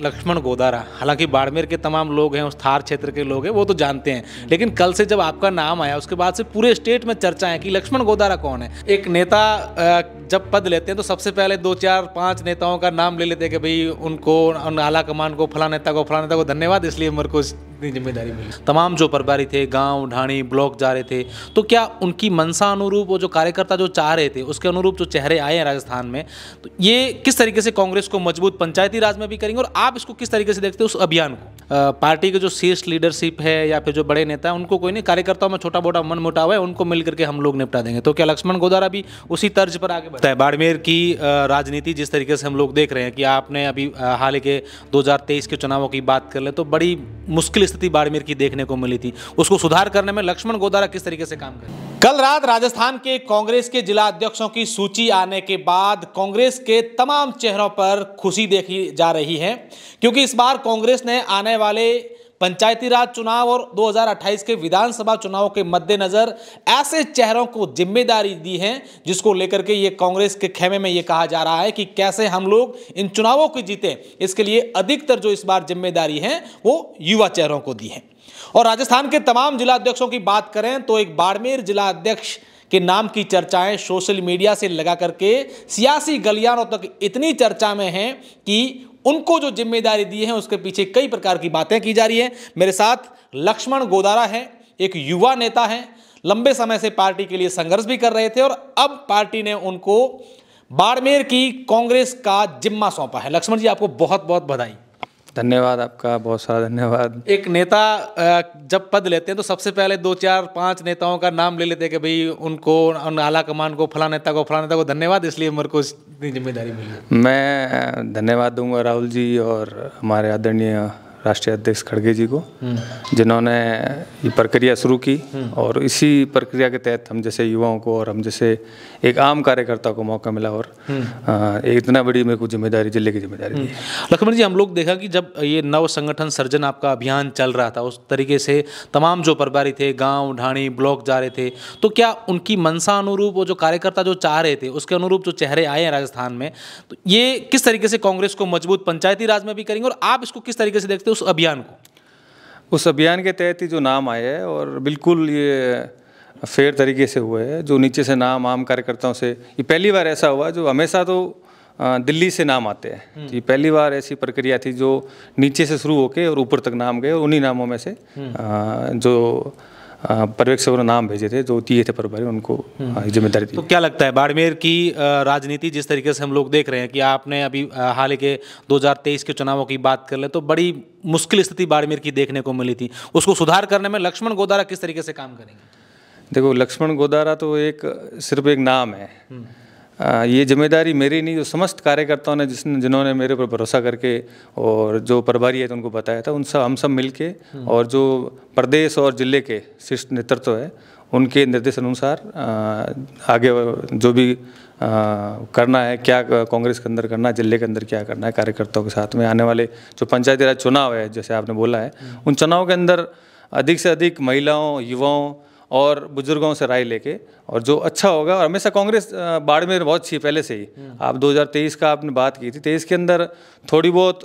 लक्ष्मण गोदारा। हालांकि बाड़मेर के तमाम लोग हैं, उस थार क्षेत्र के लोग हैं, वो तो जानते हैं, लेकिन कल से जब आपका नाम आया उसके बाद से पूरे स्टेट में चर्चा है कि लक्ष्मण गोदारा कौन है। एक नेता जब पद लेते हैं तो सबसे पहले 2 4 5 नेताओं का नाम ले लेते हैं कि भाई उनको, आला कमान को, फला नेता को धन्यवाद, इसलिए मेरे को इतनी जिम्मेदारी मिली। तमाम जो प्रभारी थे, गांव ढाणी ब्लॉक जा रहे थे, तो क्या उनकी मंशा अनुरूप, वो जो कार्यकर्ता जो चाह रहे थे उसके अनुरूप जो चेहरे आए हैं राजस्थान में, तो ये किस तरीके से कांग्रेस को मजबूत पंचायती राज में भी करेंगे, और आप इसको किस तरीके से देखते हो उस अभियान को? पार्टी के जो शीर्ष लीडरशिप है या फिर जो बड़े नेता है उनको कोई नहीं, कार्यकर्ताओं में छोटा मोटा मन मुटाव है, उनको मिलकर के हम लोग निपटा देंगे, तो क्या लक्ष्मण गोदारा भी उसी तर्ज पर आगे बढ़ता है? बाड़मेर की राजनीति जिस तरीके से हम लोग देख रहे हैं कि आपने अभी हाल के 2023 के चुनावों की बात कर ले तो बड़ी मुश्किल स्थिति बाड़मेर की देखने को मिली थी, उसको सुधार करने में लक्ष्मण गोदारा किस तरीके से काम करें? कल रात राजस्थान के कांग्रेस के जिला अध्यक्षों की सूची आने के बाद कांग्रेस के तमाम चेहरों पर खुशी देखी जा रही है, क्योंकि इस बार कांग्रेस ने आने वाले पंचायती राज चुनाव और 2028 के विधानसभा चुनाव के मद्देनजर ऐसे चेहरों को जिम्मेदारी दी है जिसको लेकर के ये कांग्रेस के खेमे में ये कहा जा रहा है कि कैसे हम लोग इन चुनावों को जीते। इसके लिए अधिकतर जो इस बार जिम्मेदारी है वो युवा चेहरों को दी है। और राजस्थान के तमाम जिला अध्यक्षों की बात करें तो एक बाड़मेर जिला अध्यक्ष के नाम की चर्चाएं सोशल मीडिया से लगा करके सियासी गलियारों तक इतनी चर्चा में हैं कि उनको जो जिम्मेदारी दी है उसके पीछे कई प्रकार की बातें की जा रही है। मेरे साथ लक्ष्मण गोदारा है, एक युवा नेता है, लंबे समय से पार्टी के लिए संघर्ष भी कर रहे थे और अब पार्टी ने उनको बाड़मेर की कांग्रेस का जिम्मा सौंपा है। लक्ष्मण जी, आपको बहुत बहुत बधाई। धन्यवाद, आपका बहुत सारा धन्यवाद। एक नेता जब पद लेते हैं तो सबसे पहले 2 4 5 नेताओं का नाम ले लेते हैं कि भाई उनको, आला कमान को, फला नेता को धन्यवाद, इसलिए मेरे को इतनी जिम्मेदारी मिली। मैं धन्यवाद दूंगा राहुल जी और हमारे आदरणीय राष्ट्रीय अध्यक्ष खड़गे जी को, जिन्होंने ये प्रक्रिया शुरू की और इसी प्रक्रिया के तहत हम जैसे युवाओं को और हम जैसे एक आम कार्यकर्ता को मौका मिला और एक इतना बड़ी मेरे को जिम्मेदारी, जिले की जिम्मेदारी दी। लक्ष्मण जी, हम लोग देखा कि जब ये नव संगठन सर्जन आपका अभियान चल रहा था उस तरीके से तमाम जो प्रभारी थे, गाँव ढाणी ब्लॉक जा रहे थे, तो क्या उनकी मंशा अनुरूप, वो जो कार्यकर्ता जो चाह रहे थे उसके अनुरूप जो चेहरे आए हैं राजस्थान में, तो ये किस तरीके से कांग्रेस को मजबूत पंचायती राज में भी करेंगे, और आप इसको किस तरीके से देखते उस अभियान को? उस अभियान के तहत ही जो नाम आए हैं और बिल्कुल ये फेयर तरीके से हुए हैं, जो नीचे से नाम आम कार्यकर्ताओं से, ये पहली बार ऐसा हुआ, जो हमेशा तो दिल्ली से नाम आते हैं, ये पहली बार ऐसी प्रक्रिया थी जो नीचे से शुरू होके और ऊपर तक नाम गए और उन्हीं नामों में से जो पर्यवेक्षकों ने नाम भेजे थे, जो दिए थे प्रभारी, उनको जिम्मेदारी दी। तो क्या लगता है बाड़मेर की राजनीति जिस तरीके से हम लोग देख रहे हैं कि आपने अभी हाल के 2023 के चुनावों की बात कर ले तो बड़ी मुश्किल स्थिति बाड़मेर की देखने को मिली थी, उसको सुधार करने में लक्ष्मण गोदारा किस तरीके से काम करेंगे? देखो, लक्ष्मण गोदारा तो सिर्फ एक नाम है, ये जिम्मेदारी मेरी नहीं, जो समस्त कार्यकर्ताओं ने जिन्होंने मेरे पर भरोसा करके और जो प्रभारी है तो उनको बताया था, हम सब मिलके और जो प्रदेश और जिले के शीर्ष नेतृत्व है उनके निर्देश अनुसार आगे जो भी करना है, क्या कांग्रेस के अंदर करना है, जिले के अंदर क्या करना है, कार्यकर्ताओं के साथ में आने वाले जो पंचायती राज चुनाव है, जैसे आपने बोला है, उन चुनाव के अंदर अधिक से अधिक महिलाओं, युवाओं और बुजुर्गों से राय लेके और जो अच्छा होगा। और हमेशा कांग्रेस बाड़मेर बहुत अच्छी पहले से ही, आप 2023 का आपने बात की थी, 23 के अंदर थोड़ी बहुत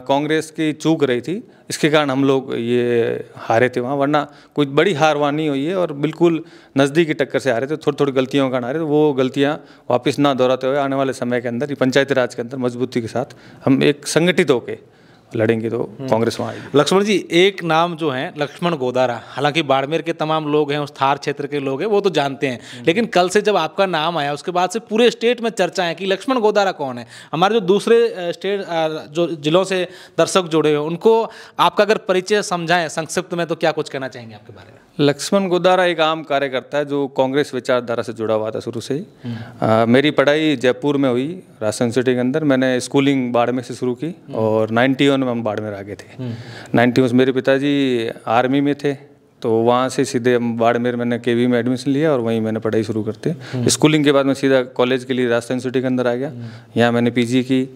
कांग्रेस की चूक रही थी, इसके कारण हम लोग ये हारे थे वहाँ, वरना कोई बड़ी हार वहाँ नहीं हुई है और बिल्कुल नज़दीकी टक्कर से हारे थे, थोड़ी थोड़ी गलतियों का हारे, तो वो गलतियाँ वापस ना दोहराते हुए आने वाले समय के अंदर पंचायती राज के अंदर मजबूती के साथ हम एक संगठित होकर लड़ेंगे तो कांग्रेस वहाँ आएगी। लक्ष्मण जी, एक नाम जो है लक्ष्मण गोदारा, हालांकि बाड़मेर के तमाम लोग हैं, उस थार क्षेत्र के लोग हैं, वो तो जानते हैं, लेकिन कल से जब आपका नाम आया उसके बाद से पूरे स्टेट में चर्चा है कि लक्ष्मण गोदारा कौन है। हमारे जो दूसरे स्टेट जो जिलों से दर्शक जुड़े हुए हैं, उनको आपका अगर परिचय समझाएं संक्षिप्त में, तो क्या कुछ कहना चाहेंगे आपके बारे में? लक्ष्मण गोदारा एक आम कार्यकर्ता है जो कांग्रेस विचारधारा से जुड़ा हुआ था शुरू से ही। मेरी पढ़ाई जयपुर में हुई, राजस्थान सिटी के अंदर। मैंने स्कूलिंग बाड़मेर से शुरू की और 91 में हम बाड़मेर आ गए थे। 91 मेरे पिताजी आर्मी में थे, तो वहाँ से सीधे हम बाड़मेर मैंने केवी में एडमिशन लिया और वहीं मैंने पढ़ाई शुरू करते। स्कूलिंग के बाद मैं सीधा कॉलेज के लिए राजस्थान सिटी के अंदर आ गया, यहाँ मैंने पीजी की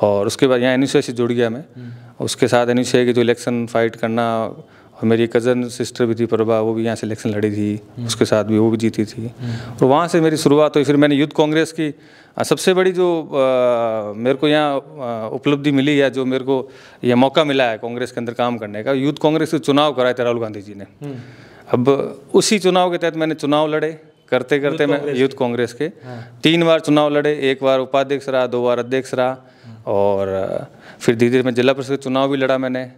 और उसके बाद यहाँ NUCI से जुड़ गया मैं। उसके साथ NUCI के जो इलेक्शन फाइट करना और मेरी कज़न सिस्टर भी थी प्रभा, वो भी यहाँ से इलेक्शन लड़ी थी, उसके साथ भी वो भी जीती थी। और वहाँ से मेरी शुरुआत हुई। फिर मैंने यूथ कांग्रेस की सबसे बड़ी जो मेरे को यहाँ उपलब्धि मिली है, जो मेरे को यह मौका मिला है कांग्रेस के अंदर काम करने का, यूथ कांग्रेस के चुनाव कराए थे राहुल गांधी जी ने। अब उसी चुनाव के तहत मैंने चुनाव लड़े, करते करते मैं यूथ कांग्रेस के 3 बार चुनाव लड़े, 1 बार उपाध्यक्ष रहा, 2 बार अध्यक्ष रहा, और फिर धीरे धीरे मैं जिला परिषद चुनाव भी लड़ा मैंने,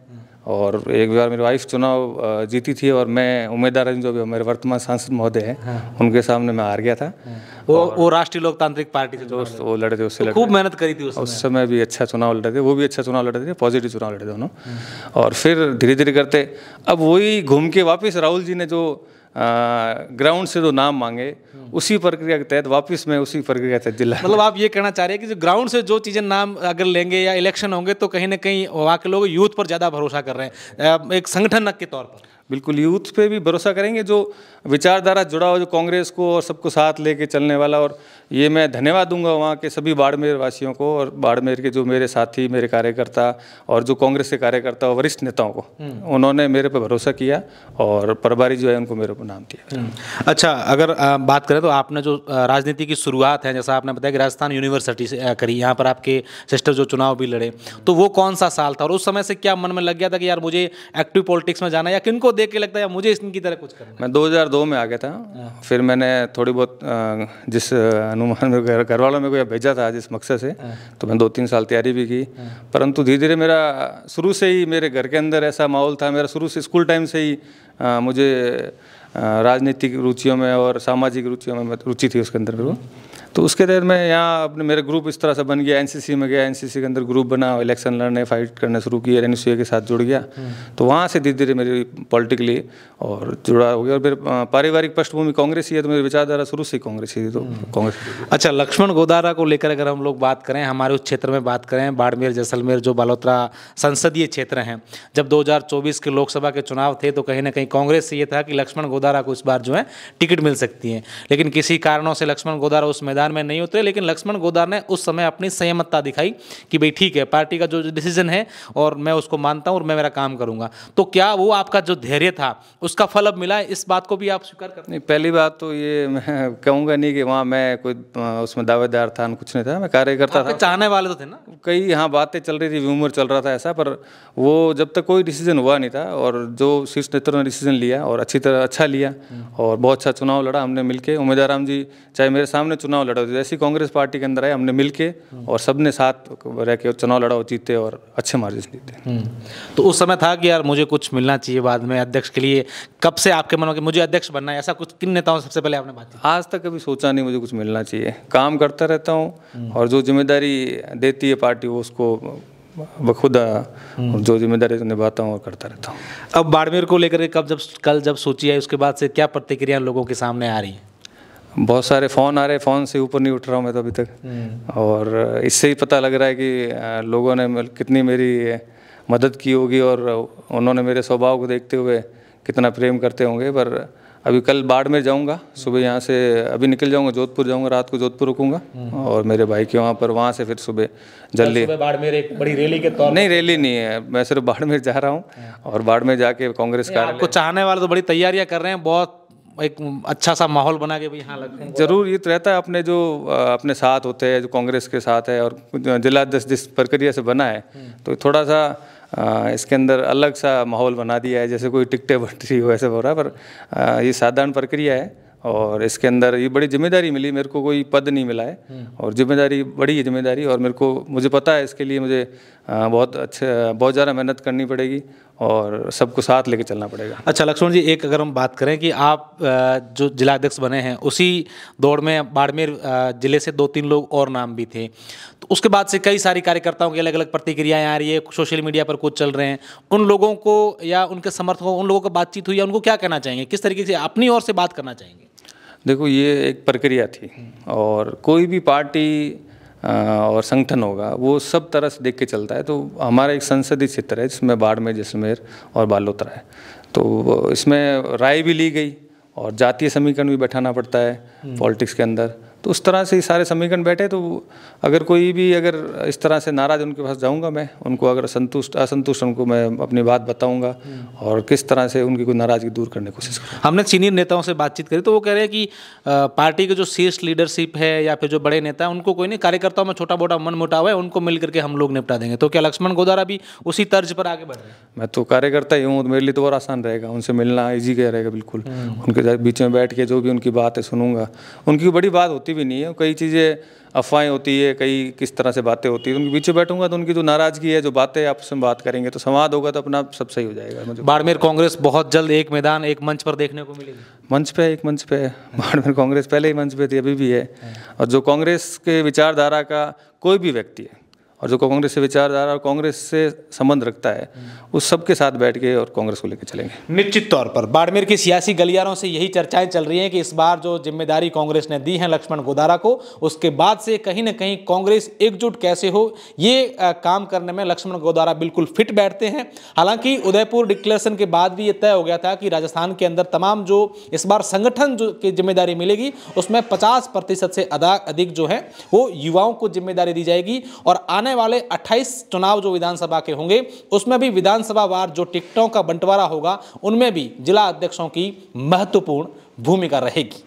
और 1 बार मेरी वाइफ चुनाव जीती थी, और मैं उम्मीदवार जो भी मेरे वर्तमान सांसद महोदय हैं उनके सामने मैं हार गया था। वो राष्ट्रीय लोकतांत्रिक पार्टी से दोस्त वो लड़े थे, उससे लड़े, खूब मेहनत करी थी उस समय भी अच्छा चुनाव लड़े थे, वो भी अच्छा चुनाव लड़े थे, पॉजिटिव चुनाव लड़े दोनों। और फिर धीरे धीरे करते अब वही घूम के वापस राहुल जी ने जो ग्राउंड से जो नाम मांगे, उसी प्रक्रिया के तहत वापस मैं उसी प्रक्रिया के तहत जिला। मतलब आप ये कहना चाह रहे हैं कि जो ग्राउंड से जो चीज़ें नाम अगर लेंगे या इलेक्शन होंगे तो कहीं ना कहीं वहाँ के लोग यूथ पर ज़्यादा भरोसा कर रहे हैं, एक संगठन के तौर पर। बिल्कुल, यूथ पे भी भरोसा करेंगे, जो विचारधारा जुड़ा हो, जो कांग्रेस को और सबको साथ लेके चलने वाला। और ये मैं धन्यवाद दूंगा वहाँ के सभी बाड़मेर वासियों को, और बाड़मेर के जो मेरे साथी, मेरे कार्यकर्ता, और जो कांग्रेस के कार्यकर्ता और वरिष्ठ नेताओं को, उन्होंने मेरे पे भरोसा किया, और प्रभारी जो है उनको मेरे को नाम दिया। अच्छा, अगर बात करें तो आपने जो राजनीति की शुरुआत है, जैसा आपने बताया कि राजस्थान यूनिवर्सिटी से करी, यहाँ पर आपके सिस्टर जो चुनाव भी लड़े, तो वो कौन सा साल था, और उस समय से क्या मन में लग गया था कि यार मुझे एक्टिव पॉलिटिक्स में जाना, या किनको देख के लगता है मुझे इनकी तरह कुछ करना? मैं 2002 में आ गया था। फिर मैंने थोड़ी बहुत जिस अनुमान में घर वालों में को भेजा था जिस मकसद से, तो मैं 2-3 साल तैयारी भी की, परंतु धीरे धीरे मेरा शुरू से ही मेरे घर के अंदर ऐसा माहौल था, मेरा शुरू से स्कूल टाइम से ही मुझे राजनीतिक रुचियों में और सामाजिक रुचियों में रुचि थी उसके अंदर मेरे को। तो उसके तहत मैं यहाँ अपने मेरा ग्रुप इस तरह से बन गया, एनसीसी में गया, एनसीसी के अंदर ग्रुप बना, इलेक्शन लड़ने, फाइट करना शुरू किया, एनएसयूए के साथ जुड़ गया। तो वहाँ से धीरे धीरे मेरी पॉलिटिकली और जुड़ा हो गया। और फिर पारिवारिक पृष्ठभूमि कांग्रेस ही है, तो मेरी विचारधारा शुरू से कांग्रेस ही थी, तो कांग्रेस। अच्छा, लक्ष्मण गोदारा को लेकर अगर हम लोग बात करें, हमारे उस क्षेत्र में बात करें, बाड़मेर जैसलमेर जो बालोतरा संसदीय क्षेत्र हैं, जब 2024 के लोकसभा के चुनाव थे तो कहीं ना कहीं कांग्रेस से ये था कि लक्ष्मण गोदारा को इस बार जो है टिकट मिल सकती है, लेकिन किसी कारणों से लक्ष्मण गोदारा उस मैदान में नहीं उतरे। लेकिन लक्ष्मण गोदारा ने उस समय अपनी संयमता दिखाई कि भाई ठीक है, पार्टी का जो डिसीजन है और मैं उसको मानता हूँ और मैं मेरा काम करूंगा। तो क्या वो आपका जो धैर्य था उसका फल अब मिला है? इस बात को भी आप स्वीकार करते हैं? नहीं, पहली बात तो ये मैं कहूँगा नहीं कि वहाँ मैं कोई उसमें दावेदार था, कुछ नहीं था, मैं कार्यकर्ता था। चाहने वाले तो थे ना, कई यहाँ बातें चल रही थी, व्यूमर चल रहा था ऐसा, पर वो जब तक कोई डिसीजन हुआ नहीं था, और जो शीर्ष नेतृत्व ने डिसीजन लिया और अच्छी तरह अच्छा लिया और बहुत अच्छा चुनाव लड़ा हमने मिलके। उम्मीदवार राम जी चाहे मेरे सामने चुनाव लड़ा, जैसी कांग्रेस पार्टी के अंदर आए हमने मिलके और सबने साथ रह के चुनाव लड़ा और जीते और अच्छे मार्जिन से जीते। तो उस समय था कि यार मुझे कुछ मिलना चाहिए बाद में अध्यक्ष के लिए? कब से आपके मन में कि मुझे अध्यक्ष बनना है, ऐसा कुछ किन नेताओं से सबसे पहले आपने बात की? आज तक कभी सोचा नहीं मुझे कुछ मिलना चाहिए, काम करता रहता हूँ, और जो जिम्मेदारी देती है पार्टी वो उसको बखुदा जो जिम्मेदारी निभाता हूँ और करता रहता हूँ। अब बाड़मेर को लेकर के कल जब सोची है, उसके बाद से क्या प्रतिक्रिया लोगों के सामने आ रही है? बहुत सारे फ़ोन आ रहे हैं, फ़ोन से ऊपर नहीं उठ रहा हूँ मैं तो अभी तक, और इससे ही पता लग रहा है कि लोगों ने कितनी मेरी मदद की होगी और उन्होंने मेरे स्वभाव को देखते हुए कितना प्रेम करते होंगे। पर अभी कल बाड़मेर जाऊंगा, सुबह यहाँ से अभी निकल जाऊंगा, जोधपुर जाऊंगा, रात को जोधपुर रुकूंगा और मेरे भाई के वहाँ से फिर सुबह जल्दी। बाड़मेर एक बड़ी रैली के तौर? नहीं, रैली नहीं है, मैं सिर्फ बाड़मेर जा रहा हूँ, और बाड़मेर जाके कांग्रेस कार्यालय। आपको चाहने वाले तो बड़ी तैयारियाँ कर रहे हैं, बहुत एक अच्छा सा माहौल बना के भी यहाँ लगता जरूर ये तो रहता है, अपने जो अपने साथ होते हैं, जो कांग्रेस के साथ है, और जिला अध्यक्ष जिस प्रक्रिया से बना है, तो थोड़ा सा इसके अंदर अलग सा माहौल बना दिया है, जैसे कोई टिकटें बट रही हो ऐसे हो रहा है। पर ये साधारण प्रक्रिया है, और इसके अंदर ये बड़ी जिम्मेदारी मिली मेरे को, कोई पद नहीं मिला है, और जिम्मेदारी बड़ी है जिम्मेदारी, और मुझे पता है इसके लिए मुझे बहुत ज़्यादा मेहनत करनी पड़ेगी और सबको साथ लेके चलना पड़ेगा। अच्छा लक्ष्मण जी, एक अगर हम बात करें कि आप जो जिलाध्यक्ष बने हैं, उसी दौड़ में बाड़मेर जिले से 2-3 लोग और नाम भी थे, तो उसके बाद से कई सारी कार्यकर्ताओं की अलग अलग प्रतिक्रियाएं आ रही है, सोशल मीडिया पर कुछ चल रहे हैं, उन लोगों को या उनके समर्थकों, उन लोगों को बातचीत हुई या उनको क्या कहना चाहेंगे, किस तरीके से अपनी ओर से बात करना चाहेंगे? देखो, ये एक प्रक्रिया थी, और कोई भी पार्टी और संगठन होगा वो सब तरह से देख के चलता है। तो हमारा एक संसदीय क्षेत्र है जिसमें बाड़मेर, जैसलमेर और बालोतरा है, तो इसमें राय भी ली गई और जातीय समीकरण भी बैठाना पड़ता है पॉलिटिक्स के अंदर। तो उस तरह से ही सारे समीकरण बैठे। तो अगर कोई भी अगर इस तरह से नाराज़ उनके पास जाऊंगा मैं, उनको अगर असंतुष्ट उनको मैं अपनी बात बताऊंगा और किस तरह से उनकी कोई नाराज़गी दूर करने की कोशिश करूँगा। हमने सीनियर नेताओं से बातचीत करी तो वो कह रहे हैं कि पार्टी के जो शीर्ष लीडरशिप है या फिर जो बड़े नेता हैं उनको कोई नहीं, कार्यकर्ताओं में छोटा मोटा मन मुटाव है, उनको मिल करके हम लोग निपटा देंगे। तो क्या लक्ष्मण गोदारा भी उसी तर्ज पर आगे बढ़ रहे हैं? मैं तो कार्यकर्ता ही हूँ, तो मेरे लिए तो और आसान रहेगा, उनसे मिलना ईजी क्या रहेगा। बिल्कुल उनके बीच में बैठ के जो भी उनकी बात है सुनूंगा। उनकी बड़ी बात होती भी नहीं है, कई चीज़ें अफवाहें होती है, कई किस तरह से बातें होती है, उनके पीछे बैठूंगा तो उनकी जो नाराज़गी है, जो बातें आपस में बात करेंगे तो संवाद होगा तो अपना सब सही हो जाएगा। मुझे बाड़मेर कांग्रेस बहुत जल्द एक मैदान एक मंच पर देखने को मिलेगी। मंच पे एक मंच पे है बाड़मेर कांग्रेस, पहले ही मंच पे थी, अभी भी है। और जो कांग्रेस के विचारधारा का कोई भी व्यक्ति है और जो कांग्रेस से विचारधारा और कांग्रेस से संबंध रखता है, उस सबके साथ बैठ के और कांग्रेस को लेकर चलेंगे। निश्चित तौर पर बाड़मेर की सियासी गलियारों से यही चर्चाएं चल रही हैं कि इस बार जो जिम्मेदारी कांग्रेस ने दी है लक्ष्मण गोदारा को, उसके बाद से कहीं ना कहीं कांग्रेस एकजुट कैसे हो, ये काम करने में लक्ष्मण गोदारा बिल्कुल फिट बैठते हैं। हालांकि उदयपुर डिक्लेरेशन के बाद भी ये तय हो गया था कि राजस्थान के अंदर तमाम जो इस बार संगठन जो की जिम्मेदारी मिलेगी उसमें 50% से अधिक जो है वो युवाओं को जिम्मेदारी दी जाएगी। और आने वाले 28 चुनाव जो विधानसभा के होंगे उसमें भी विधानसभा वार जो टिकटों का बंटवारा होगा उनमें भी जिला अध्यक्षों की महत्वपूर्ण भूमिका रहेगी।